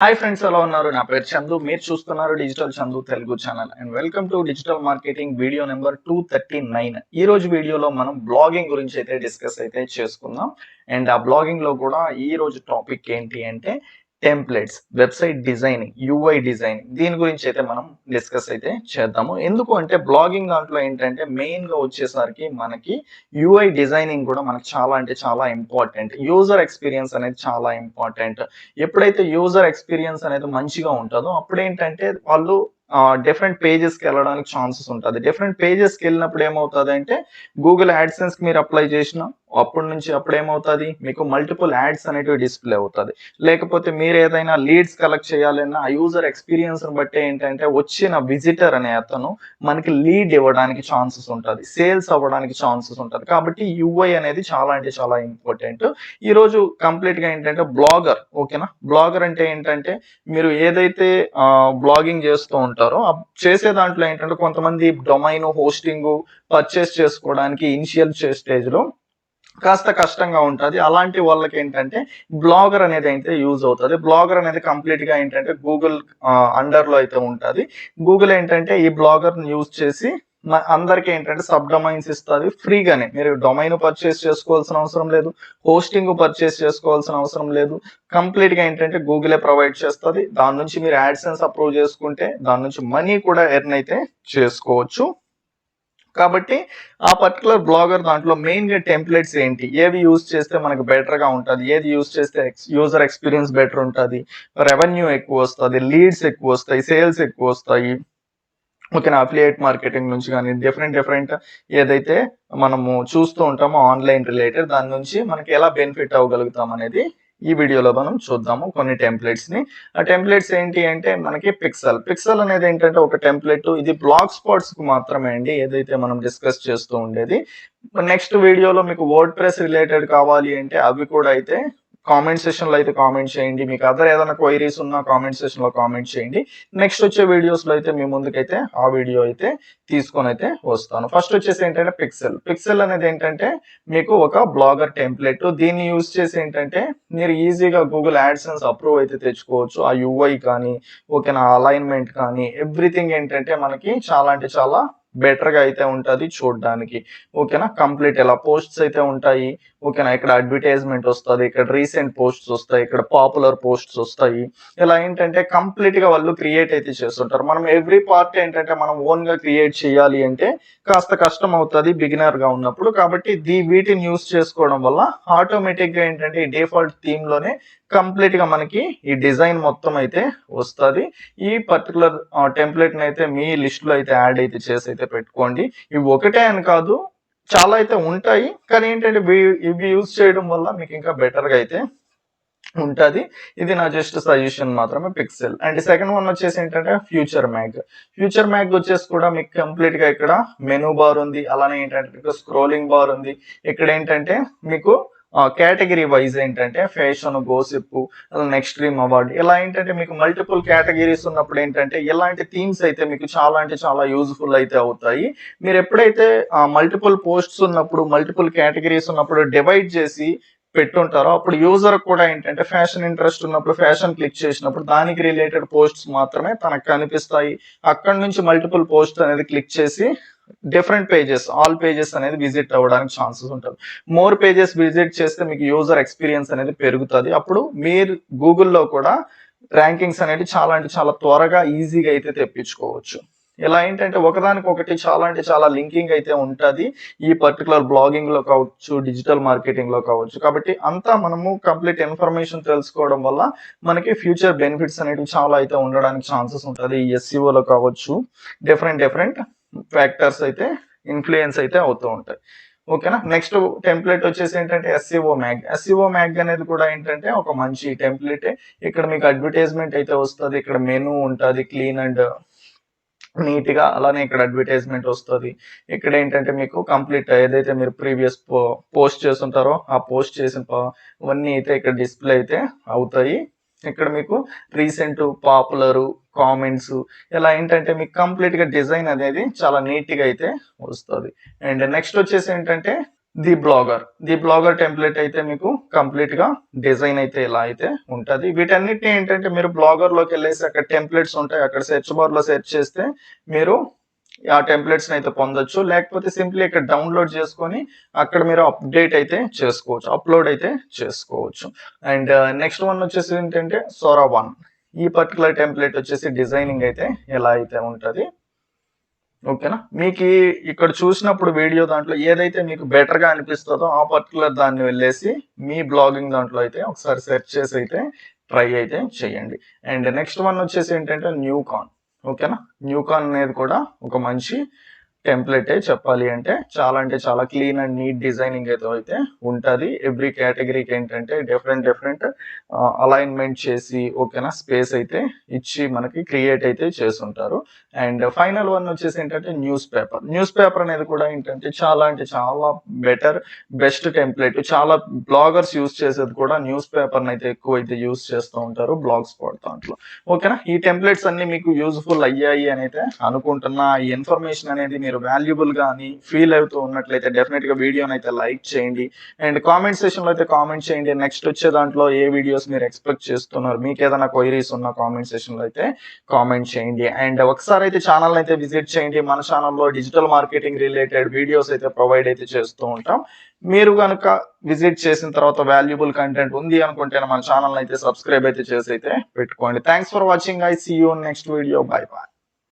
Hi friends, ఎలా ఉన్నారు? నా పేరు చందు. మీరు చూస్తున్నారు digital Chandu Telugu channel. And welcome to digital marketing video number 239. ఈ రోజు వీడియోలో మనం బ్లాగింగ్ గురించి అయితే డిస్కస్ అయితే చేసుకుందాం. అండ్ ఆ బ్లాగింగ్ లో కూడా ఈ రోజు టాపిక్ ఏంటి అంటే templates, website designing, UI designing, దీని గురించి అయితే మనం డిస్కస్ అయితే చేద్దాము. ఎందుకు అంటే బ్లాగింగ్ దాంట్లో ఏంటంటే మెయిన్ గా వచ్చేసరికి మనకి యూఐ డిజైనింగ్ కూడా మనకు చాలా అంటే చాలా ఇంపార్టెంట్. యూజర్ ఎక్స్పీరియన్స్ అనేది చాలా ఇంపార్టెంట్. ఎప్పుడైతే యూజర్ ఎక్స్పీరియన్స్ అనేది మంచిగా ఉంటుందో అప్పుడు ఏంటంటే వాళ్ళు డిఫరెంట్ పేజెస్కి వెళ్ళడానికి ఛాన్సెస్ ఉంటుంది. డిఫరెంట్ పేజెస్కి వెళ్ళినప్పుడు ఏమవుతుంది అంటే గూగుల్ యాడ్సెన్స్కి మీరు అప్లై చేసిన అప్పటి నుంచి అప్పుడు ఏమవుతుంది, మీకు మల్టిపుల్ యాడ్స్ అనేటివి డిస్ప్లే అవుతుంది. లేకపోతే మీరు ఏదైనా లీడ్స్ కలెక్ట్ చేయాలన్నా ఆ యూజర్ ఎక్స్పీరియన్స్ బట్టి ఏంటంటే వచ్చిన విజిటర్ అనే అతను మనకి లీడ్ ఇవ్వడానికి ఛాన్సెస్ ఉంటుంది, సేల్స్ అవ్వడానికి ఛాన్సెస్ ఉంటుంది. కాబట్టి యూఐ అనేది చాలా అంటే చాలా ఇంపార్టెంట్. ఈ రోజు కంప్లీట్ గా ఏంటంటే బ్లాగర్, ఓకేనా? బ్లాగర్ అంటే ఏంటంటే మీరు ఏదైతే బ్లాగింగ్ చేస్తూ ఉంటారో చేసే దాంట్లో ఏంటంటే కొంతమంది డొమైన్ హోస్టింగ్ పర్చేస్ చేసుకోవడానికి ఇనిషియల్ స్టేజ్ లో కాస్త కష్టంగా ఉంటుంది. అలాంటి వాళ్ళకి ఏంటంటే బ్లాగర్ అనేది అయితే యూజ్ అవుతుంది. బ్లాగర్ అనేది కంప్లీట్ గా ఏంటంటే గూగుల్ అండర్ లో అయితే ఉంటుంది. గూగుల్ ఏంటంటే ఈ బ్లాగర్ యూజ్ చేసి అందరికి ఏంటంటే సబ్ డొమైన్స్ ఇస్తుంది ఫ్రీగానే. మీరు డొమైన్ పర్చేస్ చేసుకోవాల్సిన అవసరం లేదు, హోస్టింగ్ పర్చేస్ చేసుకోవాల్సిన అవసరం లేదు. కంప్లీట్ గా ఏంటంటే గూగులే ప్రొవైడ్ చేస్తుంది. దాని నుంచి మీరు యాడ్సెన్స్ అప్రూవ్ చేసుకుంటే దాని నుంచి మనీ కూడా ఎర్న్ అయితే చేసుకోవచ్చు. కాబట్టి ఆ పర్టికులర్ బ్లాగర్ దాంట్లో మెయిన్ గా టెంప్లెట్స్ ఏంటి, ఏవి యూజ్ చేస్తే మనకు బెటర్ గా ఉంటుంది, ఏది యూజ్ చేస్తే యూజర్ ఎక్స్పీరియన్స్ బెటర్ ఉంటుంది, రెవెన్యూ ఎక్కువ వస్తుంది, లీడ్స్ ఎక్కువ వస్తాయి, సేల్స్ ఎక్కువ వస్తాయి, ఓకేనా? అఫిలియేట్ మార్కెటింగ్ నుంచి కానీ డిఫరెంట్ ఏదైతే మనము చూస్తూ ఉంటామో ఆన్లైన్ రిలేటెడ్ దాని నుంచి మనకి ఎలా బెనిఫిట్ అవ్వగలుగుతాం అనేది ఈ వీడియోలో మనం చూద్దాము. కొన్ని టెంప్లెట్స్ ని. ఆ టెంప్లెట్స్ ఏంటి అంటే మనకి పిక్సెల్ అనేది ఏంటంటే ఒక టెంప్లెట్. ఇది బ్లాగ్ స్పాట్స్ కు మాత్రమే అండి, ఏదైతే మనం డిస్కస్ చేస్తూ ఉండేది. నెక్స్ట్ వీడియోలో మీకు వర్డ్ ప్రెస్ రిలేటెడ్ కావాలి అంటే అవి కూడా అయితే కామెంట్ సెషన్ లో అయితే కామెంట్ చేయండి. మీకు అదర్ ఏదైనా క్వైరీస్ ఉన్నా కామెంట్ సెషన్ లో కామెంట్ చేయండి. నెక్స్ట్ వచ్చే వీడియోస్ లో అయితే మీ ముందుకైతే ఆ వీడియో అయితే తీసుకొని అయితే వస్తాను. ఫస్ట్ వచ్చేసి ఏంటంటే పిక్సెల్ అనేది ఏంటంటే మీకు ఒక బ్లాగర్ టెంప్లెట్. దీన్ని యూజ్ చేసి ఏంటంటే మీరు ఈజీగా గూగుల్ యాడ్సెన్స్ అప్రూవ్ అయితే తెచ్చుకోవచ్చు. ఆ యూఐ కానీ, ఓకేనా, అలైన్మెంట్ కానీ ఎవ్రీథింగ్ ఏంటంటే మనకి చాలా అంటే చాలా బెటర్ గా అయితే ఉంటది చూడడానికి, ఓకేనా? కంప్లీట్ ఇలా పోస్ట్స్ అయితే ఉంటాయి, ఓకేనా? ఇక్కడ అడ్వర్టైజ్మెంట్ వస్తుంది, ఇక్కడ రీసెంట్ పోస్ట్స్ వస్తాయి, ఇక్కడ పాపులర్ పోస్ట్స్ వస్తాయి. ఇలా ఏంటంటే కంప్లీట్ గా వాళ్ళు క్రియేట్ అయితే చేస్తుంటారు. మనం ఎవ్రీ పార్ట్ ఏంటంటే మనం ఓన్ గా క్రియేట్ చేయాలి అంటే కాస్త కష్టం అవుతుంది బిగినర్ గా ఉన్నప్పుడు. కాబట్టి వీటిని యూస్ చేసుకోవడం వల్ల ఆటోమేటిక్ గా ఏంటంటే ఈ డిఫాల్ట్ థీమ్ లోనే కంప్లీట్ గా మనకి ఈ డిజైన్ మొత్తం అయితే వస్తుంది. ఈ పర్టికులర్ టెంప్లెట్ ని అయితే మీ లిస్ట్ లో అయితే యాడ్ అయితే చేసి అయితే పెట్టుకోండి. ఇవి ఒకటే అని కాదు, చాలా అయితే ఉంటాయి. కానీ ఏంటంటే ఇవి యూజ్ చేయడం వల్ల మీకు ఇంకా బెటర్ గా అయితే ఉంటది. ఇది నా జస్ట్ సజెషన్ మాత్రమే. పిక్సెల్. అండ్ సెకండ్ వన్ వచ్చేసి ఏంటంటే ఫ్యూచర్ మ్యాగ్ వచ్చేసి కూడా మీకు కంప్లీట్ గా ఇక్కడ మెనూ బార్ ఉంది, అలానే ఏంటంటే స్క్రోలింగ్ బార్ ఉంది. ఇక్కడ ఏంటంటే మీకు కేటగిరీ వైజ్ ఏంటంటే fashion, gossip, next dream award, ఇలా ఏంటంటే మీకు మల్టిపుల్ కేటగిరీస్ ఉన్నప్పుడు ఏంటంటే ఇలాంటి థీమ్స్ అయితే మీకు చాలా అంటే చాలా యూజ్ఫుల్ అయితే అవుతాయి. మీరు ఎప్పుడైతే మల్టిపుల్ పోస్ట్స్ ఉన్నప్పుడు, మల్టిపుల్ కేటగిరీస్ ఉన్నప్పుడు డివైడ్ చేసి పెట్టుంటారో అప్పుడు యూజర్ కూడా ఏంటంటే ఫ్యాషన్ ఇంట్రెస్ట్ ఉన్నప్పుడు ఫ్యాషన్ క్లిక్ చేసినప్పుడు దానికి రిలేటెడ్ పోస్ట్స్ మాత్రమే తనకు కనిపిస్తాయి. అక్కడ నుంచి మల్టిపుల్ పోస్ట్ అనేది క్లిక్ చేసి డిఫరెంట్ పేజెస్, ఆల్ పేజెస్ అనేది విజిట్ అవ్వడానికి ఛాన్సెస్ ఉంటుంది. మోర్ పేజెస్ విజిట్ చేస్తే మీకు యూజర్ ఎక్స్పీరియన్స్ అనేది పెరుగుతుంది. అప్పుడు మీరు గూగుల్లో కూడా ర్యాంకింగ్స్ అనేది చాలా అంటే చాలా త్వరగా ఈజీగా అయితే తెప్పించుకోవచ్చు. ఇలా ఏంటంటే ఒకదానికి ఒకటి చాలా అంటే చాలా లింకింగ్ అయితే ఉంటుంది ఈ పర్టికులర్ బ్లాగింగ్ లో కావచ్చు, డిజిటల్ మార్కెటింగ్ లో కావచ్చు. కాబట్టి అంతా మనము కంప్లీట్ ఇన్ఫర్మేషన్ తెలుసుకోవడం వల్ల మనకి ఫ్యూచర్ బెనిఫిట్స్ అనేవి చాలా అయితే ఉండడానికి ఛాన్సెస్ ఉంటుంది. ఎస్సీఓ లో కావచ్చు, డిఫరెంట్ ఫ్యాక్టర్స్ అయితే ఇన్ఫ్లుయెన్స్ అయితే అవుతూ ఉంటాయి, ఓకేనా? నెక్స్ట్ టెంప్లెట్ వచ్చేసి ఏంటంటే ఎస్సీఓ మ్యాగ్ అనేది కూడా ఏంటంటే ఒక మంచి టెంప్లెటే. ఇక్కడ మీకు అడ్వర్టైజ్మెంట్ అయితే వస్తుంది, ఇక్కడ మెనూ ఉంటుంది క్లీన్ అండ్ నీట్ గా, అలానే ఇక్కడ అడ్వర్టైజ్మెంట్ వస్తుంది. ఇక్కడ ఏంటంటే మీకు కంప్లీట్ ఏదైతే మీరు ప్రీవియస్ పోస్ట్ చేస్తుంటారో ఆ పోస్ట్ చేసిన అవన్నీ అయితే ఇక్కడ డిస్ప్లే అయితే అవుతాయి. ఇక్కడ మీకు రీసెంట్, పాపులర్, కామెంట్స్, ఇలా ఏంటంటే మీకు కంప్లీట్ గా డిజైన్ అనేది చాలా నీట్ గా అయితే వస్తుంది. అండ్ నెక్స్ట్ వచ్చేసి ఏంటంటే ది బ్లాగర్ టెంప్లెట్ అయితే మీకు కంప్లీట్ గా డిజైన్ అయితే ఇలా అయితే ఉంటది. వీటన్నిటిని ఏంటంటే మీరు బ్లాగర్ లోకి వెళ్ళేసి అక్కడ టెంప్లెట్స్ ఉంటాయి, అక్కడ సెర్చ్ బార్ లో సెర్చ్ చేస్తే మీరు ఆ టెంప్లెట్స్ అయితే పొందొచ్చు. లేకపోతే సింప్లీ ఇక్కడ డౌన్లోడ్ చేసుకొని అక్కడ మీరు అప్డేట్ అయితే చేసుకోవచ్చు, అప్లోడ్ అయితే చేసుకోవచ్చు. అండ్ నెక్స్ట్ వన్ వచ్చేసి ఏంటంటే సోరా వన్. ఈ పర్టికులర్ టెంప్లెట్ వచ్చేసి డిజైనింగ్ అయితే ఎలా అయితే ఉంటది. ఓకేనా, మీకు ఇక్కడ చూసినప్పుడు వీడియో దాంట్లో ఏదైతే మీకు బెటర్ గా అనిపిస్తుందో ఆ పర్టికులర్ దాన్ని వెళ్ళేసి మీ బ్లాగింగ్ దాంట్లో అయితే ఒకసారి సెర్చ్ చేసి అయితే ట్రై అయితే చేయండి. అండ్ నెక్స్ట్ వన్ వచ్చేసి ఏంటంటే న్యూకాన్. ఓకేనా, న్యూకాన్ అనేది కూడా ఒక మంచి టెంప్లెట్ చెప్పాలి అంటే చాలా క్లీన్ అండ్ నీట్ డిజైనింగ్ అయితే ఉంటుంది. ఎవ్రీ కేటగిరీకి ఏంటంటే డిఫరెంట్ అలైన్మెంట్ చేసి ఓకేనా స్పేస్ అయితే ఇచ్చి మనకి క్రియేట్ అయితే చేస్తుంటారు. అండ్ ఫైనల్ వన్ వచ్చేసి ఏంటంటే న్యూస్ పేపర్ అనేది కూడా ఏంటంటే చాలా బెస్ట్ టెంప్లెట్. చాలా బ్లాగర్స్ యూస్ చేసేది కూడా న్యూస్ పేపర్ అయితే ఎక్కువ అయితే యూస్ చేస్తూ ఉంటారు బ్లాగ్ స్పాట్ దాంట్లో. ఓకేనా, ఈ టెంప్లెట్స్ అన్ని మీకు యూజ్ఫుల్ అయ్యాయి అని అయితే అనుకుంటున్నా. ఈ ఇన్ఫర్మేషన్ అనేది మీరు వాల్యుబుల్ గా అని ఫీల్ అవుతూ ఉన్నట్లయితే డెఫినెట్ గా వీడియోని అయితే లైక్ చేయండి. అండ్ కామెంట్ సెషన్ లో అయితే కామెంట్ చేయండి. నెక్స్ట్ వచ్చే దాంట్లో ఏ వీడియోస్ మీరు ఎక్స్పెక్ట్ చేస్తున్నారు, మీకు ఏదైనా క్వైరీస్ ఉన్న కామెంట్ సెషన్ లో అయితే కామెంట్ చేయండి. అండ్ ఒకసారి అయితే ఛానల్ అయితే విజిట్ చేయండి. మన ఛానల్లో డిజిటల్ మార్కెటింగ్ రిలేటెడ్ వీడియోస్ అయితే ప్రొవైడ్ అయితే చేస్తూ ఉంటాం. మీరు కనుక విజిట్ చేసిన తర్వాత వాల్యుబుల్ కంటెంట్ ఉంది అనుకుంటే మన ఛానల్ అయితే సబ్స్క్రైబ్ అయితే చేసి అయితే పెట్టుకోండి. Thanks for watching. I see you next video. Bye by.